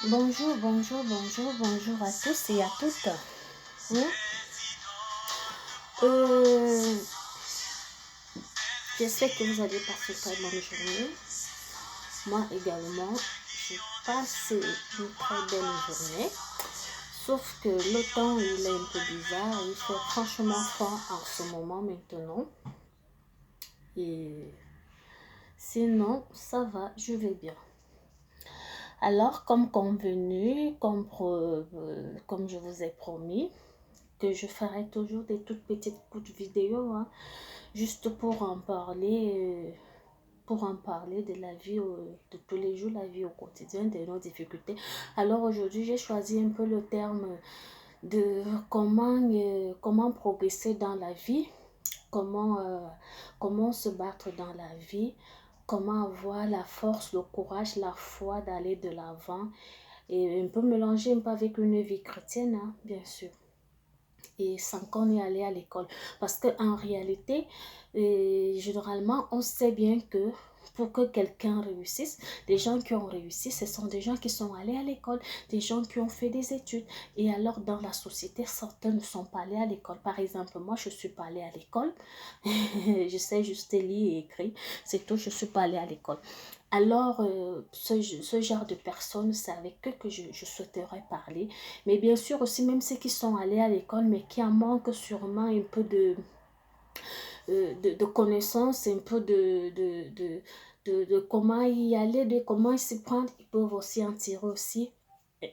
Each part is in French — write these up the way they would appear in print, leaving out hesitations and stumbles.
Bonjour, bonjour, bonjour, bonjour à tous et à toutes. Hein? J'espère que vous avez passé une très bonne journée. Moi également, j'ai passé une très belle journée. Sauf que le temps il est un peu bizarre. Il fait franchement froid en ce moment maintenant. Et sinon, ça va, je vais bien. Alors, comme convenu, comme je vous ai promis, que je ferai toujours des toutes petites courtes vidéos, hein, juste pour en parler de la vie de tous les jours, la vie au quotidien, de nos difficultés. Alors aujourd'hui, j'ai choisi un peu le terme de comment progresser dans la vie, comment se battre dans la vie, comment avoir la force, le courage, la foi d'aller de l'avant et un peu mélanger un peu avec une vie chrétienne, hein, bien sûr. Et sans qu'on ait allé à l'école. Parce qu'en réalité, généralement, on sait bien que pour que quelqu'un réussisse, les gens qui ont réussi, ce sont des gens qui sont allés à l'école, des gens qui ont fait des études. Et alors, dans la société, certains ne sont pas allés à l'école. Par exemple, moi, je ne suis pas allée à l'école. Je sais juste lire et écrire. C'est tout, je ne suis pas allée à l'école. Alors, ce genre de personnes, c'est avec eux que je souhaiterais parler. Mais bien sûr aussi, même ceux qui sont allés à l'école, mais qui en manquent sûrement un peu de connaissances, un peu de comment y aller, de comment s'y prendre. Ils peuvent aussi en tirer aussi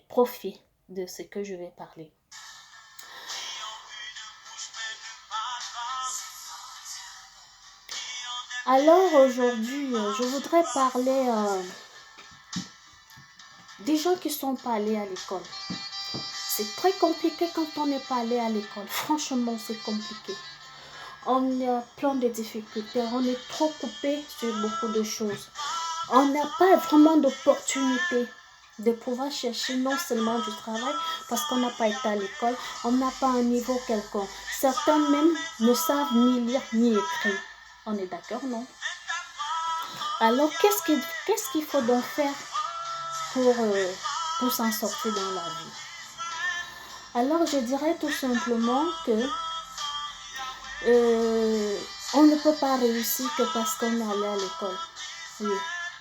profit de ce que je vais parler. Alors aujourd'hui, je voudrais parler des gens qui ne sont pas allés à l'école. C'est très compliqué quand on n'est pas allé à l'école. Franchement, c'est compliqué. On a plein de difficultés. On est trop coupé sur beaucoup de choses. On n'a pas vraiment d'opportunité de pouvoir chercher non seulement du travail parce qu'on n'a pas été à l'école. On n'a pas un niveau quelconque. Certains même ne savent ni lire ni écrire. On est d'accord, non? Alors, qu'est-ce qu'il faut donc faire pour s'en sortir dans la vie? Alors, je dirais tout simplement que on ne peut pas réussir que parce qu'on est allé à l'école. Oui.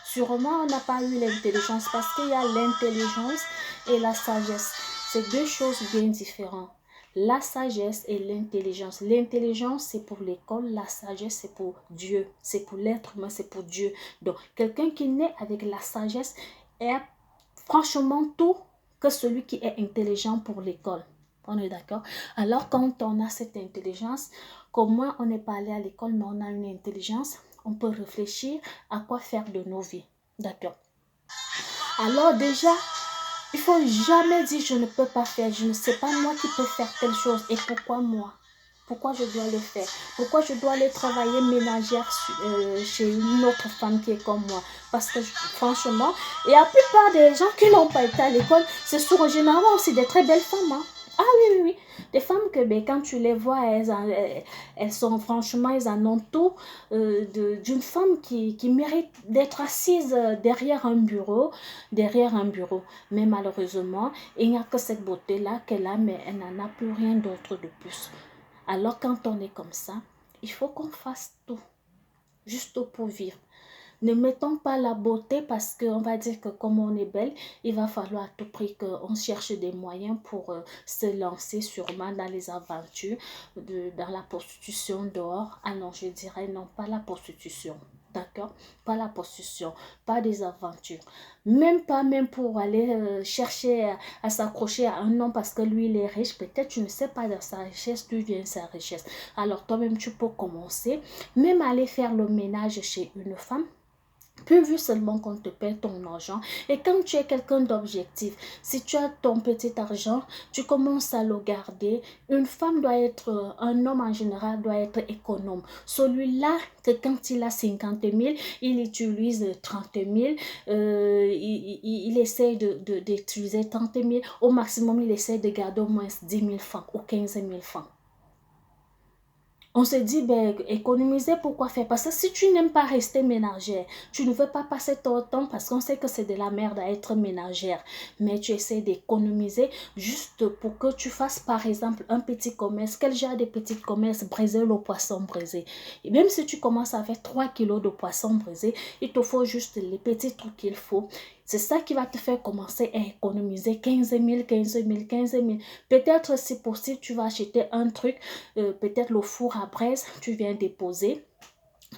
Sûrement, on n'a pas eu l'intelligence parce qu'il y a l'intelligence et la sagesse. C'est deux choses bien différentes. La sagesse et l'intelligence. L'intelligence, c'est pour l'école. La sagesse, c'est pour Dieu. C'est pour l'être humain, c'est pour Dieu. Donc, quelqu'un qui naît avec la sagesse est franchement tout que celui qui est intelligent pour l'école. On est d'accord? Alors, quand on a cette intelligence, comment on n'est pas allé à l'école, mais on a une intelligence, on peut réfléchir à quoi faire de nos vies. D'accord? Alors déjà, il ne faut jamais dire je ne peux pas faire, je ne sais pas moi qui peux faire telle chose et pourquoi moi? Pourquoi je dois le faire? Pourquoi je dois aller travailler ménagère chez une autre femme qui est comme moi? Parce que franchement, et la plupart des gens qui n'ont pas été à l'école, c'est souvent généralement aussi des très belles femmes. Hein? Ah oui, oui, oui. Des femmes que quand tu les vois, elles sont franchement, elles en ont tout d'une femme qui mérite d'être assise derrière un bureau. Mais malheureusement, il n'y a que cette beauté-là qu'elle a, mais elle n'en a plus rien d'autre de plus. Alors quand on est comme ça, il faut qu'on fasse tout, juste pour vivre. Ne mettons pas la beauté parce qu'on va dire que comme on est belle, il va falloir à tout prix qu'on cherche des moyens pour se lancer sûrement dans les aventures, dans la prostitution dehors. Ah non, je dirais non, pas la prostitution. D'accord? Pas la prostitution, pas des aventures. Même pas même pour aller chercher à s'accrocher à un homme parce que lui il est riche. Peut-être tu ne sais pas de sa richesse, d'où vient sa richesse. Alors toi-même tu peux commencer. Même aller faire le ménage chez une femme. Plus vu seulement qu'on te paie ton argent. Et quand tu es quelqu'un d'objectif, si tu as ton petit argent, tu commences à le garder. Une femme doit être, un homme en général doit être économe. Celui-là, que quand il a 50 000, il utilise 30 000. Il essaie d'utiliser 30 000. Au maximum, il essaie de garder au moins 10 000 francs ou 15 000 francs. On se dit, ben, économiser, pourquoi faire? Parce que si tu n'aimes pas rester ménagère, tu ne veux pas passer ton temps parce qu'on sait que c'est de la merde à être ménagère, mais tu essaies d'économiser juste pour que tu fasses, par exemple, un petit commerce. Quel genre de petit commerce? Briser le poisson brisé. Et même si tu commences avec 3 kilos de poisson brisé, il te faut juste les petits trucs qu'il faut. C'est ça qui va te faire commencer à économiser 15 000, 15 000, 15 000. Peut-être si possible, tu vas acheter un truc, peut-être le four à braise, tu viens déposer.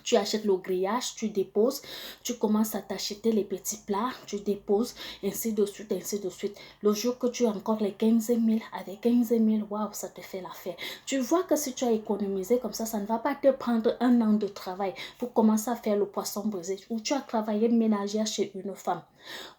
Tu achètes le grillage, tu déposes, tu commences à t'acheter les petits plats, tu déposes, ainsi de suite, ainsi de suite. Le jour que tu as encore les 15 000, avec 15 000, waouh, ça te fait l'affaire. Tu vois que si tu as économisé comme ça ne va pas te prendre un an de travail pour commencer à faire le poisson brisé, ou tu as travaillé ménagère chez une femme.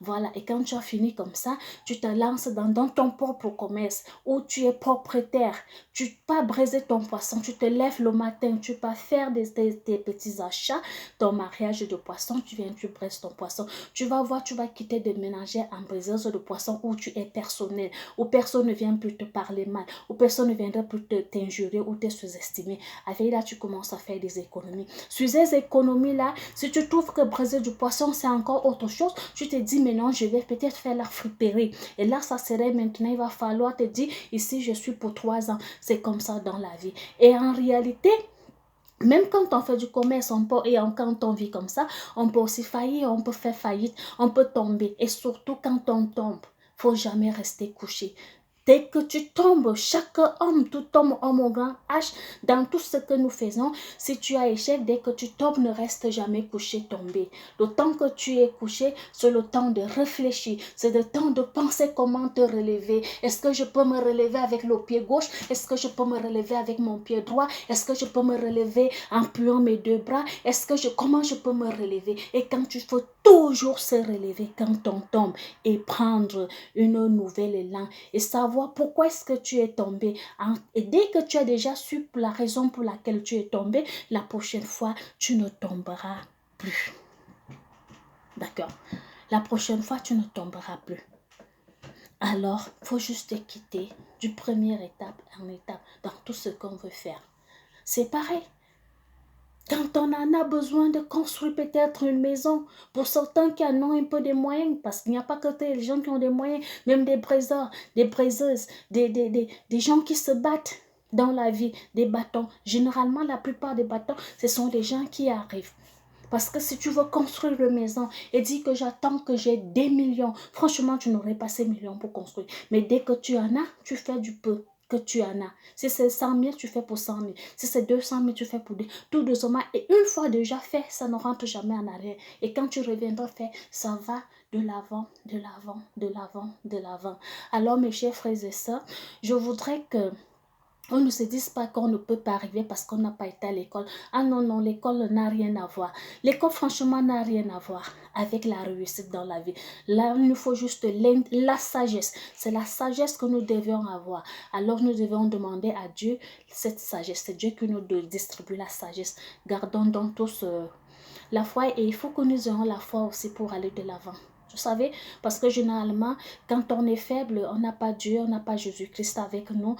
Voilà, et quand tu as fini comme ça, tu te lances dans ton propre commerce où tu es propriétaire. Tu pas briser ton poisson, tu te lèves le matin, tu pas faire tes petits achats, ton mariage de poisson, tu viens, tu brises ton poisson. Tu vas voir, tu vas quitter de ménagère en briseuse de poisson où tu es personnel, où personne ne vient plus te parler mal, où personne ne viendra plus t'injurer ou te sous-estimer. Avec là, tu commences à faire des économies. Sur ces économies-là, si tu trouves que briser du poisson, c'est encore autre chose, tu te dis, mais non, je vais peut-être faire la friperie. Et là, ça serait maintenant, il va falloir te dire, ici, je suis pour 3 ans. C'est comme ça dans la vie. Et en réalité, même quand on fait du commerce, quand on vit comme ça, on peut aussi faillir, on peut faire faillite, on peut tomber. Et surtout quand on tombe, faut jamais rester couché. Dès que tu tombes, chaque homme, tout homme au grand H, dans tout ce que nous faisons, si tu as échec, dès que tu tombes, ne reste jamais couché, tombé. Le temps que tu es couché, c'est le temps de réfléchir, c'est le temps de penser comment te relever. Est-ce que je peux me relever avec le pied gauche? Est-ce que je peux me relever avec mon pied droit? Est-ce que je peux me relever en pliant mes deux bras? Comment je peux me relever? Et quand tu faut toujours se relever quand on tombe et prendre une nouvelle élan et savoir pourquoi est-ce que tu es tombé. Et dès que tu as déjà su la raison pour laquelle tu es tombé, la prochaine fois, tu ne tomberas plus. D'accord? La prochaine fois, tu ne tomberas plus. Alors, il faut juste quitter du première étape en étape dans tout ce qu'on veut faire. C'est pareil. Quand on en a besoin de construire peut-être une maison, pour certains qui en ont un peu de moyens, parce qu'il n'y a pas que les gens qui ont des moyens, même des braiseurs, des braiseuses, des gens qui se battent dans la vie, des bâtons. Généralement, la plupart des bâtons, ce sont des gens qui arrivent. Parce que si tu veux construire une maison et dire que j'attends que j'ai des millions, franchement, tu n'aurais pas ces millions pour construire. Mais dès que tu en as, tu fais du peu que tu en as. Si c'est 100 000, tu fais pour 100 000. Si c'est 200 000, tu fais pour tout doucement. Et une fois déjà fait, ça ne rentre jamais en arrière. Et quand tu reviendras faire, ça va de l'avant, de l'avant, de l'avant, de l'avant. Alors, mes chers frères et sœurs, je voudrais que on ne se dise pas qu'on ne peut pas arriver parce qu'on n'a pas été à l'école. Ah non, non, l'école n'a rien à voir. L'école, franchement, n'a rien à voir avec la réussite dans la vie. Là, il nous faut juste la sagesse. C'est la sagesse que nous devions avoir. Alors, nous devons demander à Dieu cette sagesse. C'est Dieu qui nous distribue la sagesse. Gardons donc tous la foi et il faut que nous ayons la foi aussi pour aller de l'avant. Vous savez, parce que généralement, quand on est faible, on n'a pas Dieu, on n'a pas Jésus-Christ avec nous.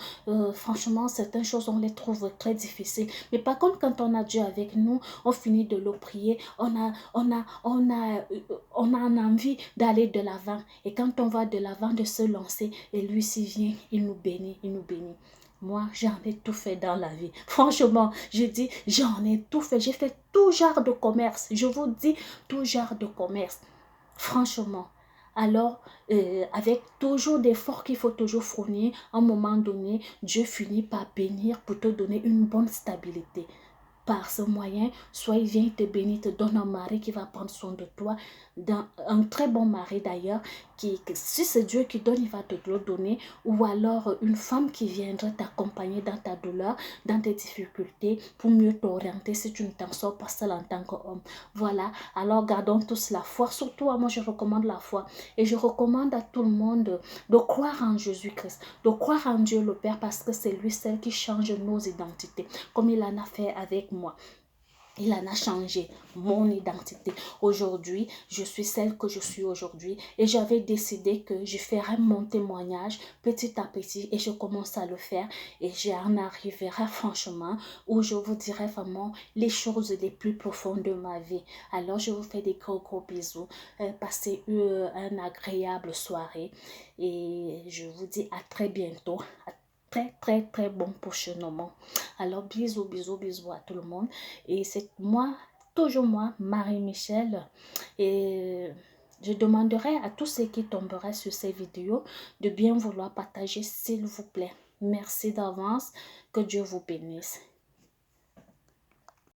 Franchement, certaines choses, on les trouve très difficiles. Mais par contre, quand on a Dieu avec nous, on finit de le prier. On a envie d'aller de l'avant. Et quand on va de l'avant, de se lancer, et lui s'y vient, il nous bénit, il nous bénit. Moi, j'en ai tout fait dans la vie. Franchement, je dis, j'en ai tout fait. J'ai fait tout genre de commerce. Je vous dis, tout genre de commerce. Franchement. Alors, avec toujours d'efforts qu'il faut toujours fournir, à un moment donné, Dieu finit par bénir pour te donner une bonne stabilité. Par ce moyen, soit il vient te bénir, te donne un mari qui va prendre soin de toi, un très bon mari d'ailleurs, si c'est Dieu qui donne, il va te le donner, ou alors une femme qui viendra t'accompagner dans ta douleur, dans tes difficultés, pour mieux t'orienter si tu ne t'en sors pas seul en tant qu'homme. Voilà, alors gardons tous la foi, surtout à moi je recommande la foi, et je recommande à tout le monde de croire en Jésus-Christ, de croire en Dieu le Père, parce que c'est lui seul qui change nos identités, comme il en a fait avec moi. Il en a changé mon identité. Aujourd'hui, je suis celle que je suis aujourd'hui et j'avais décidé que je ferais mon témoignage petit à petit et je commence à le faire et j'en arriverai franchement où je vous dirai vraiment les choses les plus profondes de ma vie. Alors, je vous fais des gros bisous. Passez une agréable soirée et je vous dis à très bientôt. Très bon prochainement. Alors bisous à tout le monde et c'est moi, toujours moi, Marie-Michel, et je demanderai à tous ceux qui tomberaient sur ces vidéos de bien vouloir partager s'il vous plaît. Merci d'avance, que Dieu vous bénisse.